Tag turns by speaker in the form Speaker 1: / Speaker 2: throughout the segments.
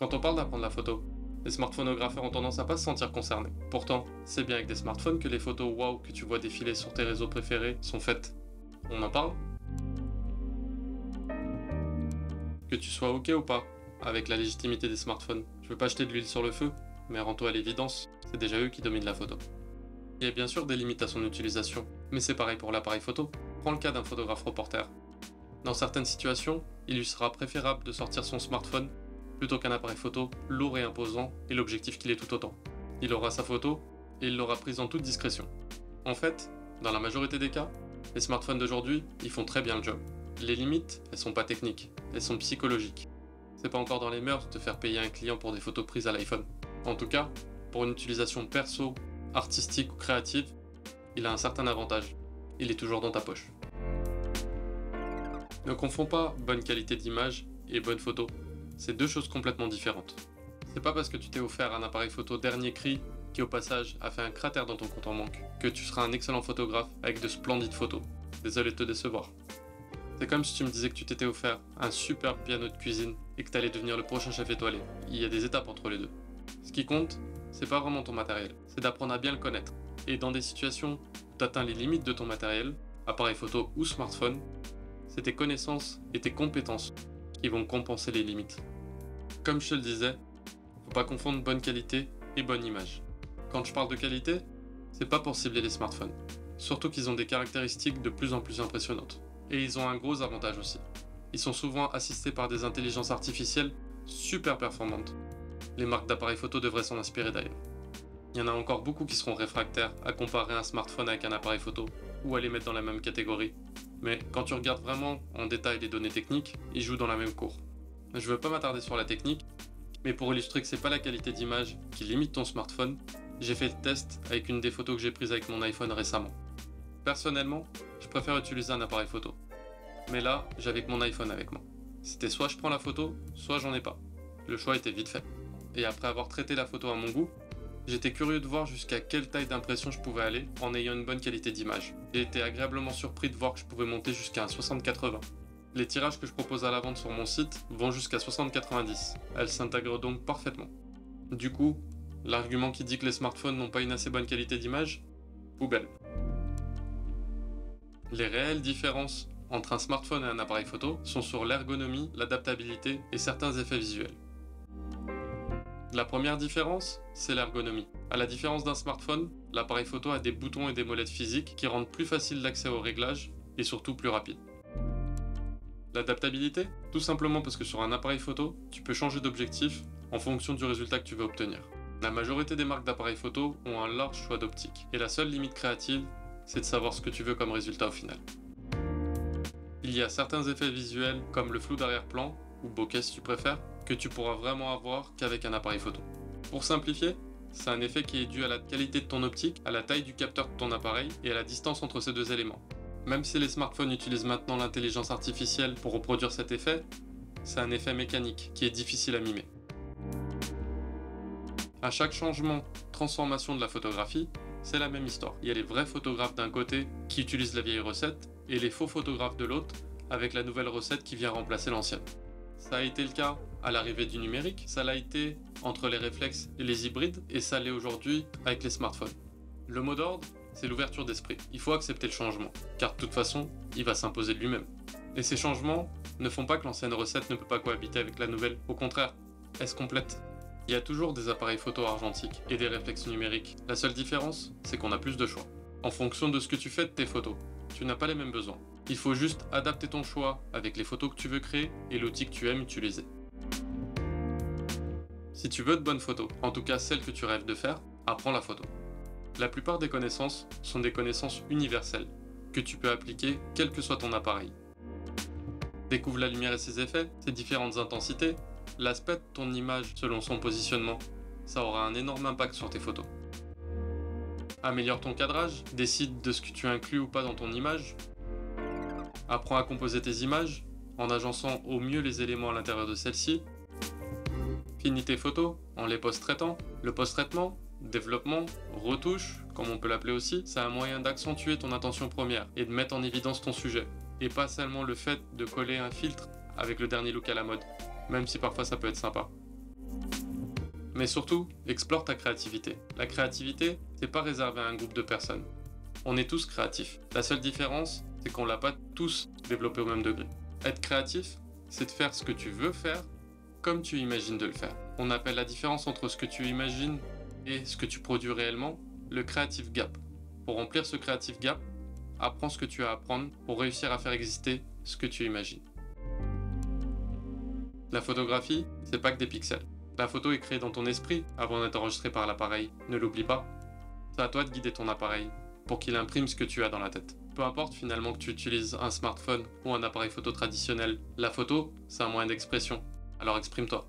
Speaker 1: Quand on parle d'apprendre la photo, les smartphonographeurs ont tendance à pas se sentir concernés. Pourtant, c'est bien avec des smartphones que les photos waouh que tu vois défiler sur tes réseaux préférés sont faites. On en parle? Que tu sois ok ou pas avec la légitimité des smartphones, je veux pas jeter de l'huile sur le feu, mais rends-toi à l'évidence, c'est déjà eux qui dominent la photo. Il y a bien sûr des limites à son utilisation, mais c'est pareil pour l'appareil photo. Prends le cas d'un photographe reporter. Dans certaines situations, il lui sera préférable de sortir son smartphone plutôt qu'un appareil photo lourd et imposant et l'objectif qu'il est tout autant. Il aura sa photo et il l'aura prise en toute discrétion. En fait, dans la majorité des cas, les smartphones d'aujourd'hui, ils font très bien le job. Les limites, elles sont pas techniques, elles sont psychologiques. C'est pas encore dans les mœurs de faire payer un client pour des photos prises à l'iPhone. En tout cas, pour une utilisation perso, artistique ou créative, il a un certain avantage. Il est toujours dans ta poche. Ne confonds pas bonne qualité d'image et bonne photo. C'est deux choses complètement différentes. C'est pas parce que tu t'es offert un appareil photo dernier cri qui au passage a fait un cratère dans ton compte en banque que tu seras un excellent photographe avec de splendides photos. Désolé de te décevoir. C'est comme si tu me disais que tu t'étais offert un superbe piano de cuisine et que t'allais devenir le prochain chef étoilé. Il y a des étapes entre les deux. Ce qui compte, c'est pas vraiment ton matériel, c'est d'apprendre à bien le connaître. Et dans des situations où tu atteins les limites de ton matériel, appareil photo ou smartphone, c'est tes connaissances et tes compétences qui vont compenser les limites. Comme je te le disais, faut pas confondre bonne qualité et bonne image. Quand je parle de qualité, c'est pas pour cibler les smartphones. Surtout qu'ils ont des caractéristiques de plus en plus impressionnantes. Et ils ont un gros avantage aussi. Ils sont souvent assistés par des intelligences artificielles super performantes. Les marques d'appareils photo devraient s'en inspirer d'ailleurs. Il y en a encore beaucoup qui seront réfractaires à comparer un smartphone avec un appareil photo ou à les mettre dans la même catégorie. Mais quand tu regardes vraiment en détail les données techniques, ils jouent dans la même cour. Je veux pas m'attarder sur la technique, mais pour illustrer que c'est pas la qualité d'image qui limite ton smartphone, j'ai fait le test avec une des photos que j'ai prises avec mon iPhone récemment. Personnellement, je préfère utiliser un appareil photo. Mais là, j'avais que mon iPhone avec moi. C'était soit je prends la photo, soit j'en ai pas. Le choix était vite fait. Et après avoir traité la photo à mon goût, j'étais curieux de voir jusqu'à quelle taille d'impression je pouvais aller en ayant une bonne qualité d'image. J'ai été agréablement surpris de voir que je pouvais monter jusqu'à un 60-80. Les tirages que je propose à la vente sur mon site vont jusqu'à 60-90. Elles s'intègrent donc parfaitement. Du coup, l'argument qui dit que les smartphones n'ont pas une assez bonne qualité d'image, poubelle. Les réelles différences entre un smartphone et un appareil photo sont sur l'ergonomie, l'adaptabilité et certains effets visuels. La première différence, c'est l'ergonomie. À la différence d'un smartphone, l'appareil photo a des boutons et des molettes physiques qui rendent plus facile l'accès aux réglages et surtout plus rapide. L'adaptabilité, tout simplement parce que sur un appareil photo, tu peux changer d'objectif en fonction du résultat que tu veux obtenir. La majorité des marques d'appareils photo ont un large choix d'optique et la seule limite créative, c'est de savoir ce que tu veux comme résultat au final. Il y a certains effets visuels comme le flou d'arrière-plan, ou bokeh si tu préfères, que tu pourras vraiment avoir qu'avec un appareil photo. Pour simplifier, c'est un effet qui est dû à la qualité de ton optique, à la taille du capteur de ton appareil et à la distance entre ces deux éléments. Même si les smartphones utilisent maintenant l'intelligence artificielle pour reproduire cet effet, c'est un effet mécanique qui est difficile à mimer. À chaque changement, transformation de la photographie, c'est la même histoire. Il y a les vrais photographes d'un côté qui utilisent la vieille recette et les faux photographes de l'autre avec la nouvelle recette qui vient remplacer l'ancienne. Ça a été le cas à l'arrivée du numérique, ça l'a été entre les réflexes et les hybrides et ça l'est aujourd'hui avec les smartphones. Le mot d'ordre, c'est l'ouverture d'esprit. Il faut accepter le changement, car de toute façon, il va s'imposer de lui-même. Et ces changements ne font pas que l'ancienne recette ne peut pas cohabiter avec la nouvelle. Au contraire, elles se complètent. Il y a toujours des appareils photo argentiques et des réflexes numériques. La seule différence, c'est qu'on a plus de choix. En fonction de ce que tu fais de tes photos, tu n'as pas les mêmes besoins. Il faut juste adapter ton choix avec les photos que tu veux créer et l'outil que tu aimes utiliser. Si tu veux de bonnes photos, en tout cas celles que tu rêves de faire, apprends la photo. La plupart des connaissances sont des connaissances universelles, que tu peux appliquer quel que soit ton appareil. Découvre la lumière et ses effets, ses différentes intensités, l'aspect de ton image selon son positionnement, ça aura un énorme impact sur tes photos. Améliore ton cadrage, décide de ce que tu inclus ou pas dans ton image. Apprends à composer tes images en agençant au mieux les éléments à l'intérieur de celles-ci. Finis tes photos en les post-traitant. Le post-traitement, développement, retouche, comme on peut l'appeler aussi, c'est un moyen d'accentuer ton intention première et de mettre en évidence ton sujet. Et pas seulement le fait de coller un filtre avec le dernier look à la mode, même si parfois ça peut être sympa. Mais surtout, explore ta créativité. La créativité, c'est pas réservé à un groupe de personnes. On est tous créatifs. La seule différence, c'est qu'on l'a pas tous développé au même degré. Être créatif, c'est de faire ce que tu veux faire comme tu imagines de le faire. On appelle la différence entre ce que tu imagines et ce que tu produis réellement le creative gap. Pour remplir ce creative gap, apprends ce que tu as à apprendre pour réussir à faire exister ce que tu imagines. La photographie, c'est pas que des pixels. La photo est créée dans ton esprit avant d'être enregistrée par l'appareil, ne l'oublie pas. C'est à toi de guider ton appareil pour qu'il imprime ce que tu as dans la tête. Peu importe finalement que tu utilises un smartphone ou un appareil photo traditionnel, la photo, c'est un moyen d'expression, alors exprime-toi.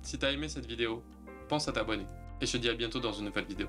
Speaker 1: Si t'as aimé cette vidéo, pense à t'abonner, et je te dis à bientôt dans une nouvelle vidéo.